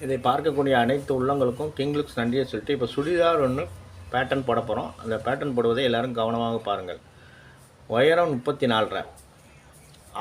இதை பார்க்கக்கூடிய அனைத்து உள்ளங்களுக்கும் கிங்லுக்ஸ் நன்றியை சொல்லிட்டு இப்போ சுடிதார் ஒன்று பேட்டர்ன் போட போகிறோம். அந்த பேட்டர்ன் போடுவதை எல்லோரும் கவனமாக பாருங்கள். உயரம் 34,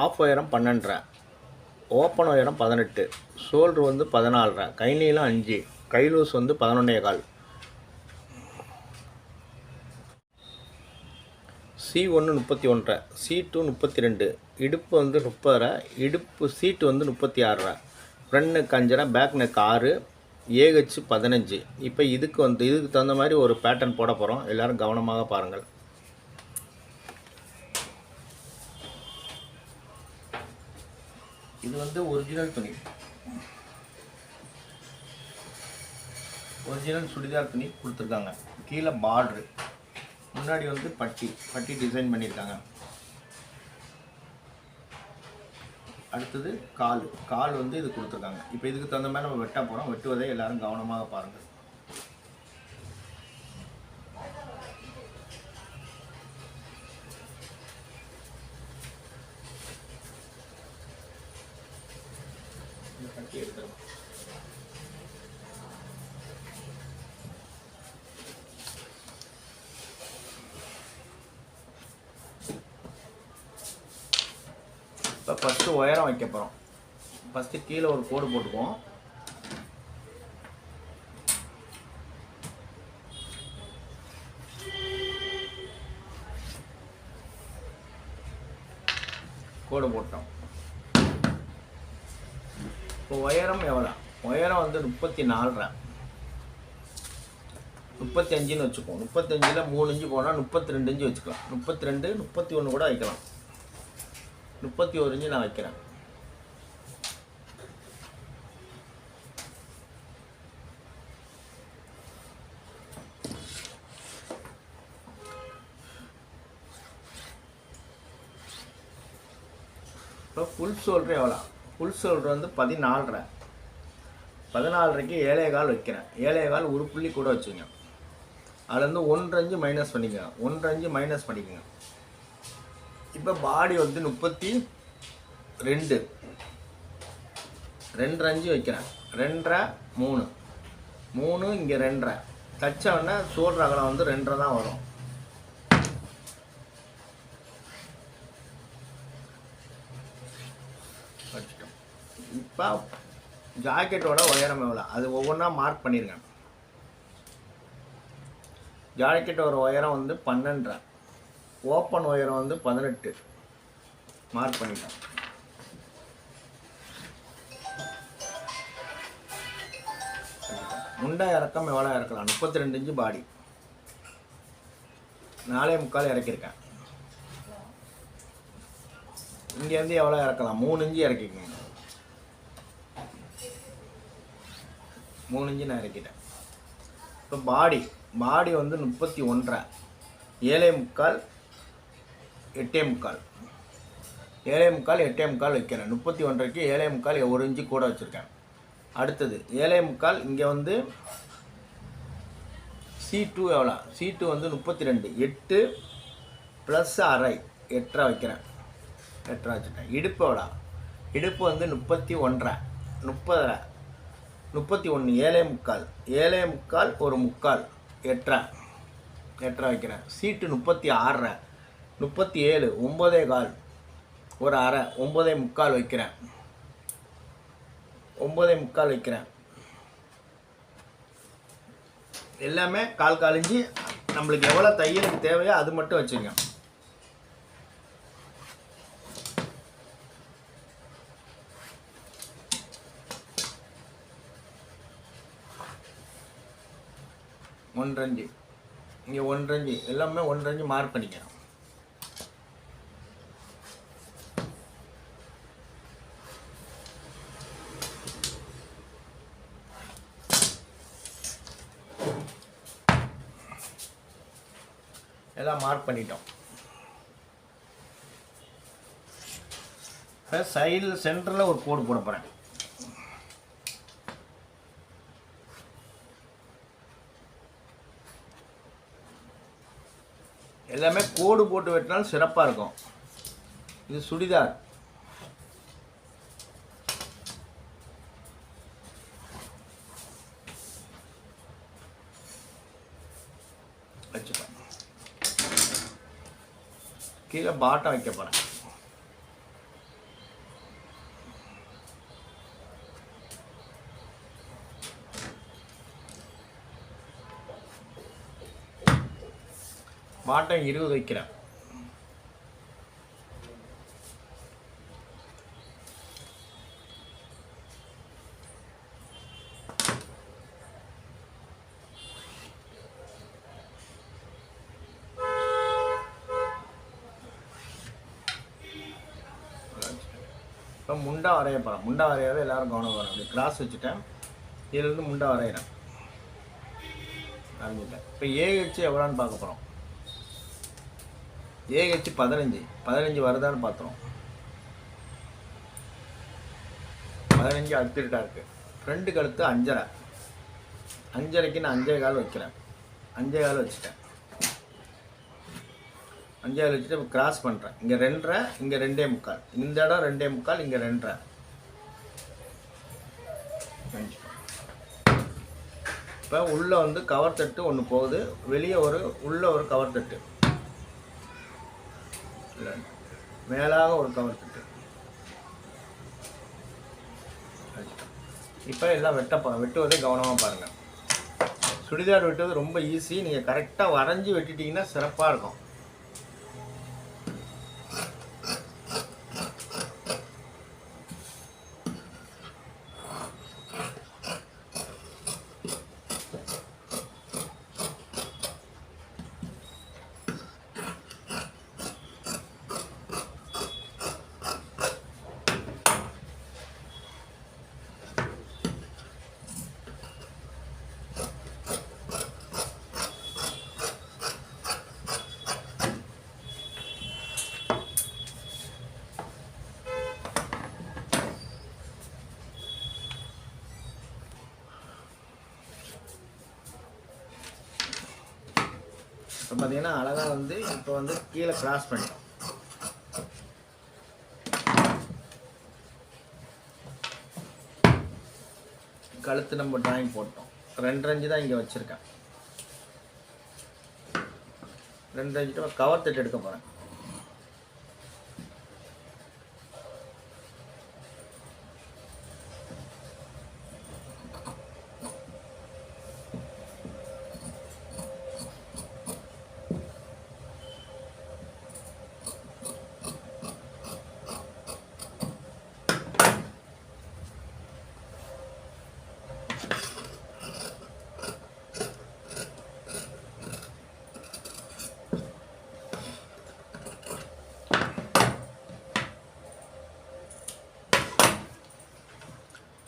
ஆஃப் உயரம் 12, ஓப்பன் உயரம் 18, ஷோல்ட்ரு வந்து 14, கை நீளம் 5, கை லூஸ் வந்து 11.25, C1 31, C2 32, இடுப்பு வந்து 30, இடுப்பு சீட்டு வந்து 36, front neck 5, back neck 6, AH 15. இப்போ இதுக்கு தகுந்த மாதிரி ஒரு பேட்டர்ன் போட போகிறோம். எல்லோரும் கவனமாக பாருங்கள். இது வந்து ஒரிஜினல் துணி, ஒரிஜினல் சுடிதார் துணி கொடுத்துருக்காங்க. கீழே பார்ட்ரு, முன்னாடி வந்து பட்டி டிசைன் பண்ணியிருக்காங்க. அடுத்தது கால் வந்து இது கொடுத்துருக்காங்க. இப்போ இதுக்கு தகுந்த மாதிரி நம்ம வெட்ட போகிறோம். வெட்டுவதை எல்லாரும் கவனமாக பாருங்கள். கட்டி எடுத்துருவோம். இப்போ ஃபஸ்ட்டு உயரம் வைக்க போகிறோம். ஃபஸ்ட்டு கீழே ஒரு கோடு போட்டுக்குவோம். கோடு போட்டோம். இப்போ உயரம் எவ்வளோ? உயரம் வந்து 34, 35ன்னு வச்சுக்குவோம். 35ல் 3 இன்ச்சு போனால் 32 இன்ச்சு வச்சுக்கலாம். 32, 31 கூட வைக்கலாம். 31 இன்ச்சு நான் வைக்கிறேன். இப்போ ஃபுல் ஷோல்டர் எவ்வளோ? ஃபுல் ஷோல்டர் வந்து 14, 14க்கு 7.25 வைக்கிறேன். 7.25 ஒரு புள்ளி கூட வச்சுங்க. அதுலேருந்து 1 இன்ச்சு மைனஸ் பண்ணிக்கோங்க. 1 இன்ச்சு மைனஸ் பண்ணிக்கோங்க. இப்போ பாடி வந்து 32, 2 இன்ச்சு வைக்கிறேன். 2.5, 3 இங்கே 2.5 தச்சவொடனே ஷோல்டர் அகலம் வந்து 2.5 தான் வரும். இப்போ ஜாக்கெட்டோட உயரம் எவ்வளோ அது ஒவ்வொன்றா மார்க் பண்ணிடுங்க. ஜாக்கெட்டோட உயரம் வந்து 12, ஓப்பன் உயரம் வந்து 18 மார்க் பண்ணிட்டோம். முண்டை இறக்கம் எவ்வளோ இறக்கலாம்? 32 இன்ச்சு பாடி, 4.25 இறக்கியிருக்கேன். இங்கேருந்து எவ்வளோ இறக்கலாம்? 3 இன்ச்சு இறக்கிக்கோங்க. 3 இன்ச்சு நான் இறக்கிட்டேன். இப்போ பாடி வந்து 31, 7.25, 8.25, 7.25, 8.25 வைக்கிறேன். 31க்கு 7.25 1 இன்ச்சு கூட வச்சுருக்கேன். அடுத்தது 7.25 இங்கே வந்து C2 எவ்வளோ? C2 வந்து 32, 8 + ½ 8.5 வைக்கிறேன். 8.5 வச்சுட்டேன். இடுப்பு எவ்வளோ? இடுப்பு வந்து 31, 30, 31, 7.25, 7.25 ஒரு முக்கால் 8.5 வைக்கிறேன். சீட்டு 36, 37, 9.25 ஒரு அரை 9.25 வைக்கிறேன். 9.25 வைக்கிறேன். எல்லாமே கால் இன்ச்சு நம்மளுக்கு எவ்வளோ தையலுக்கு தேவையோ அது மட்டும் வச்சுங்க. ஒன்றரை இங்கே 1.5 எல்லாமே 1.5 மார்க் பண்ணிக்கிறோம். எல்லாம் மார்க் பண்ணிட்டோம். இப்போ சைடில் சென்டரில் ஒரு கோடு போட போகிறேன். எல்லாமே கோடு போட்டு வெட்டினாலும் சிறப்பாக இருக்கும். இது சுடிதார். கீழே பாட்டம் வைக்க போகிறேன். பாட்டம் 20 வைக்கிறேன். இப்போ முண்டா வரைய போகிறேன். முண்டா வரையாவே எல்லோரும் கவனம் வரும். அப்படி கிராஸ் வச்சுட்டேன். இதிலேருந்து முண்டா வரைகிறேன். வரைஞ்சிட்டேன். இப்போ ஏஹெச் எவ்வளோன்னு பார்க்க போகிறோம். ஏஹெச் 15 வருதான்னு பார்த்தோம். 15 அக்யூரேட்டாக இருக்குது. ஃப்ரண்ட் கழுத்து 5.5. 5.5க்கு நான் 5.25 வைக்கிறேன். 5.25 வச்சுட்டேன். 5.25 வச்சுட்டு இப்போ கிராஸ் பண்ணுறேன். இங்கே 2.5, இங்கே 2.25. இந்த இடம் 2.25, இங்கே 2.5. இப்போ உள்ளே வந்து கவர் தட்டு ஒன்று போகுது, வெளியே உள்ளே ஒரு கவர் தட்டு, மேலாக ஒரு கவர் தட்டு. இப்போ எல்லாம் வெட்டுவதை கவனமாக பாருங்கள். சுடிதார் வெட்டுவது ரொம்ப ஈஸி. நீங்கள் கரெக்டாக வரைஞ்சி வெட்டிட்டிங்கன்னா சிறப்பாக இருக்கும். இப்போ பார்த்தீங்கன்னா அழகாக வந்து இப்போ வந்து கீழே கிராஸ் பண்ணிட்டோம். கழுத்து நம்ம டிராயிங் போட்டோம். 2 இன்ச்சு தான் இங்கே வச்சுருக்கேன். 2 இன்ச்சு கவர் தட்டு எடுக்க போகிறேன்.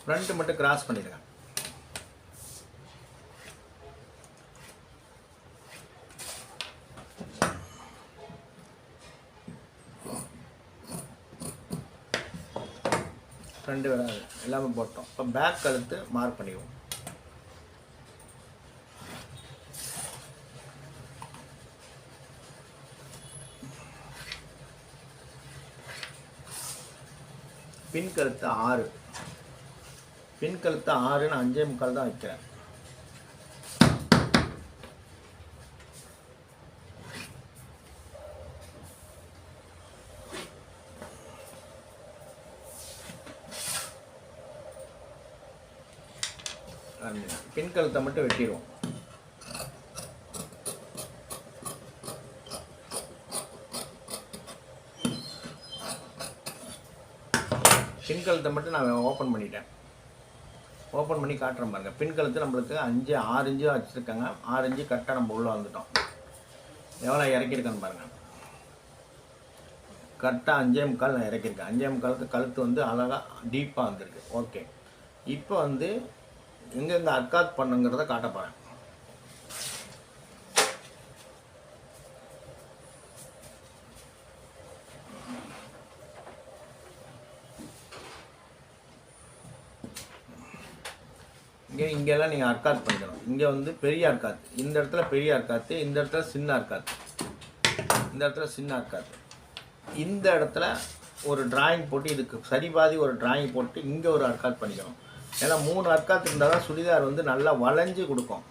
ஃப்ரண்ட் மட்டும் கிராஸ் பண்ணிடுங்க. ஃப்ரண்ட் வராது, எல்லாமே போட்டோம். இப்போ பேக் கழுத்து மார்க் பண்ணிடுவோம். பின் கழுத்து 6. பின் கழுத்து 6, நான் 5.25 தான் வைக்கிறேன். பின் கழுத்தை மட்டும் வெட்டிடுவோம். பின் கழுத்தை மட்டும் நான் ஓப்பன் பண்ணிட்டேன். ஓப்பன் பண்ணி காட்டுறேன் பாருங்கள். பின் கழுத்து நம்மளுக்கு 6 இன்ச்சு வச்சுருக்காங்க. 6 இன்ச்சு கரெக்டாக நம்ம உள்ளே வந்துட்டோம். எவ்வளோ இறக்கியிருக்கேன்னு பாருங்கள். கரெக்டாக 5.25 நான் இறக்கியிருக்கேன். 5.25 கழுத்து வந்து அழகாக டீப்பாக வந்திருக்கு. ஓகே, இப்போ வந்து எங்கெங்கே அர்க்காத் பண்ணுங்கிறத காட்ட போகிறேன். இங்கெல்லாம் நீங்கள் அர்க்காத் பண்ணிக்கணும். இங்கே வந்து பெரிய அர்க்காத், இந்த இடத்துல பெரிய அர்க்காத்து, இந்த இடத்துல சின்ன அர்க்காத்து, இந்த இடத்துல சின்ன அர்க்காத்து. இந்த இடத்துல ஒரு டிராயிங் போட்டு இதுக்கு சரிபாதி ஒரு டிராயிங் போட்டு இங்கே ஒரு அர்க்காத் பண்ணிக்கணும். ஏன்னா 3 அர்க்காத் இருந்தால் தான் சுடிதார் வந்து நல்லா வளைஞ்சு கொடுக்கும்.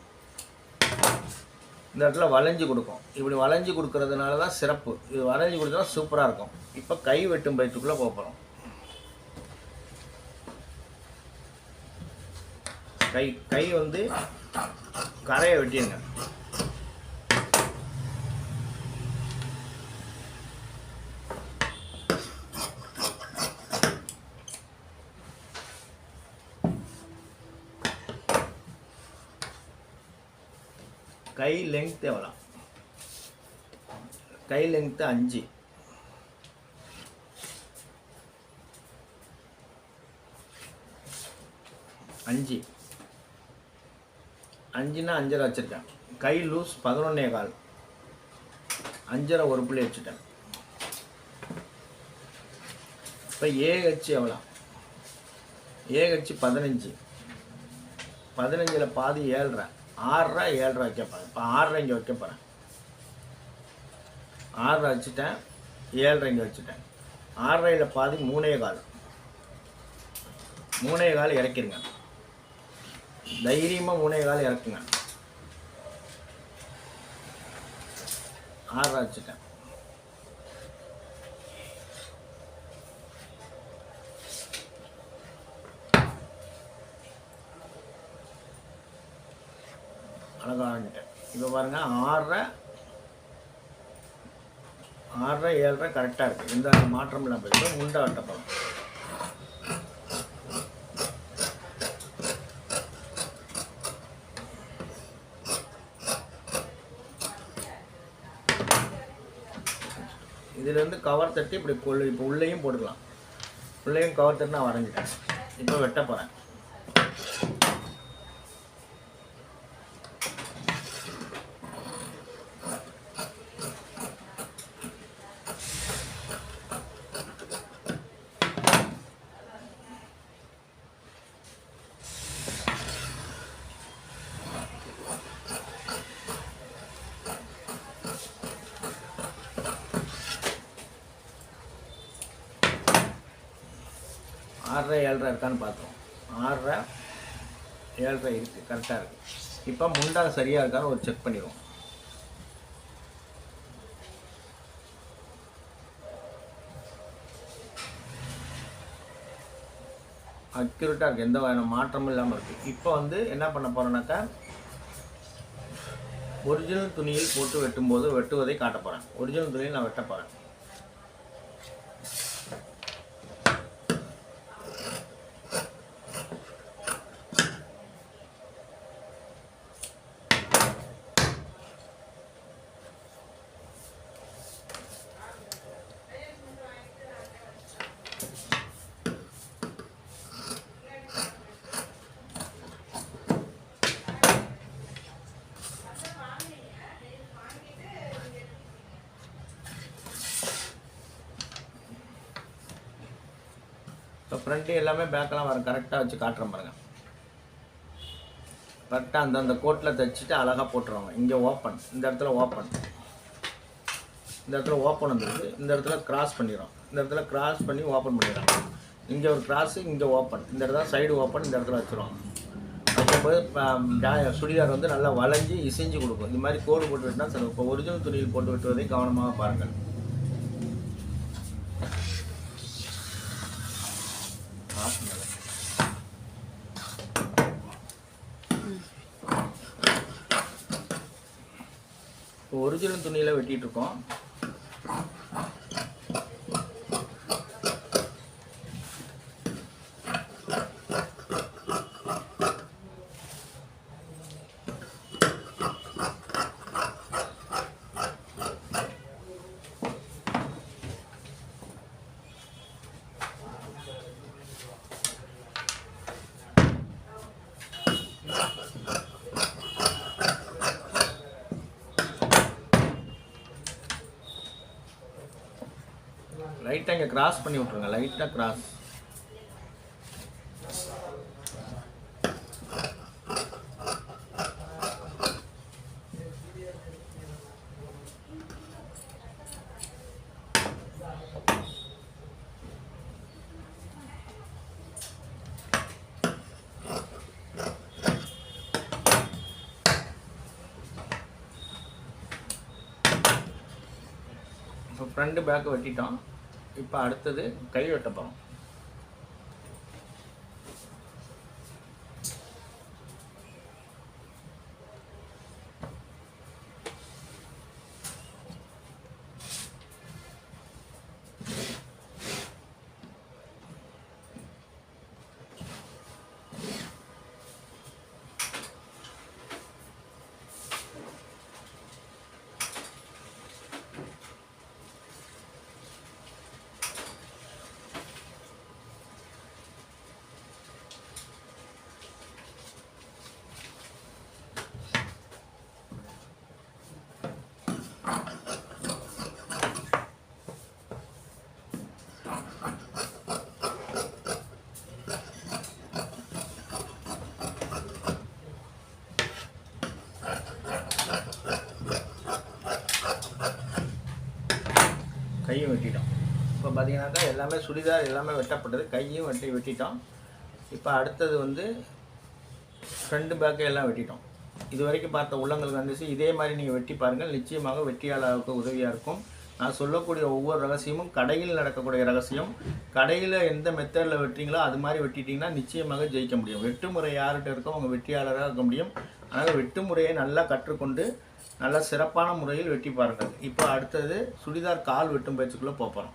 இந்த இடத்துல வளைஞ்சு கொடுக்கும். இப்படி வளைஞ்சு கொடுக்கறதுனால தான் சிறப்பு. இது வளைஞ்சு கொடுத்தா சூப்பராக இருக்கும். இப்போ கை வெட்டும் பயிற்சிக்குள்ளே போக போகிறோம். கை வந்து கரையை வெட்டிடுங்க. கை லெங்த் எவ்வளோ? கை லெங்த்து 5. அஞ்சுன்னா 5.5 வச்சுருக்கேன். கை லூஸ் 11.25. 5.5 ஒரு புள்ளி வச்சுட்டேன். இப்போ ஏஹெச் எவ்வளோ? ஏஹெச் 15. 15ல் பாதி 7.5. 6.5 7.5 வைக்க போகிறேன். இப்போ 6.5 இங்கே வைக்க போகிறேன். 6.5 வச்சுட்டேன். 7.5 இங்கே வச்சுட்டேன். 6.5ல் பாதி 3.25. 3.25 இறக்கிடுங்க. தைரியமாக 3.25 இறக்குங்க. 6.5 வச்சுட்டேன். அழகாக ஆரம்பிட்டேன். இப்போ பாருங்கள் 6.5 7.5 கரெக்டாக இருக்குது. எந்த மாற்றம் இல்லாமல் போயிட்டு முண்டை வெட்டப்போம். இதுலேருந்து கவர் தட்டி இப்படி இப்போ உள்ளேயும் போட்டுக்கலாம். உள்ளேயும் கவர் தட்டி நான் வரைஞ்சிட்டேன். இப்போ வெட்ட போகிறேன். ஆறரை 7.5 இருக்கான்னு பார்த்தோம். 6.5 7.5 இருக்குது, கரெக்டாக இருக்குது. இப்போ முண்டா சரியாக இருக்கான்னு ஒரு செக் பண்ணிடுவோம். அக்யூரேட்டாக இருக்குது, எந்த மாற்றமும் இல்லாமல் இருக்குது. இப்போ வந்து என்ன பண்ண போகிறேன்னாக்கா, ஒரிஜினல் துணியில் போட்டு வெட்டும்போது வெட்டுவதை காட்ட போகிறேன். ஒரிஜினல் துணியில் நான் வெட்ட போகிறேன். இப்போ ஃப்ரண்ட்டு எல்லாமே பேக்கெல்லாம் வரும், கரெக்டாக வச்சு காட்டுறேன் பாருங்கள். கரெக்டாக அந்தந்த கோட்டில் தைச்சிட்டு அழகாக போட்டுருவாங்க. இங்கே ஓப்பன், இந்த இடத்துல ஓப்பன், இந்த இடத்துல ஓப்பன் வந்துருக்கு. இந்த இடத்துல கிராஸ் பண்ணிடுறோம். இந்த இடத்துல கிராஸ் பண்ணி ஓப்பன் பண்ணிடுறோம். இங்கே ஒரு கிராஸு, இங்கே ஓப்பன், இந்த இடத்துல சைடு ஓப்பன், இந்த இடத்துல வச்சுருவாங்க. வைக்கும்போது சுடிதார் வந்து நல்லா வளைஞ்சி இசைஞ்சு கொடுக்கும். இந்த மாதிரி கோடு போட்டு விட்டுனா சரி. இப்போ ஒரிஜினல் துணியில் போட்டு விட்டுவதை கவனமாக பாருங்கள். இப்போ ஒரிஜினல் துணியில் வெட்டிகிட்டு இருக்கோம். லைட்டாக இங்கே கிராஸ் பண்ணி விட்ருங்க, லைட்டாக கிராஸ். இப்போ ஃப்ரண்ட் பேக் வெட்டிட்டோம். இப்போ அடுத்தது கை வெட்ட போகிறோம். கையும் வெட்டிட்டோம். இப்போ பார்த்தீங்கன்னாக்கா எல்லாமே சுடிதார் எல்லாமே வெட்டப்பட்டது. கையும் வெட்டிட்டோம். இப்போ அடுத்தது வந்து ஃப்ரண்ட் பேக்கு எல்லாம் வெட்டிட்டோம். இது வரைக்கும் பார்த்த உள்ளங்கள் கண்டிச்சு இதே மாதிரி நீங்கள் வெட்டி பாருங்கள். நிச்சயமாக வெற்றியாளருக்கு உதவியாக இருக்கும். நான் சொல்லக்கூடிய ஒவ்வொரு ரகசியமும் கடையில் நடக்கக்கூடிய ரகசியம். கடையில் எந்த மெத்தடில் வெட்டுறீங்களோ அது மாதிரி வெட்டிட்டிங்கன்னா நிச்சயமாக ஜெயிக்க முடியும். வெட்டு முறை யார்கிட்ட இருக்கோ அவங்க வெற்றியாளராக இருக்க முடியும். அதனால் வெட்டு முறையை நல்லா கற்றுக்கொண்டு நல்ல சிறப்பான முறையில் வெட்டி பாருங்கள். இப்போ அடுத்தது சுடிதார் கால் வெட்டும் பயிற்சிக்குள்ளே போகிறோம்.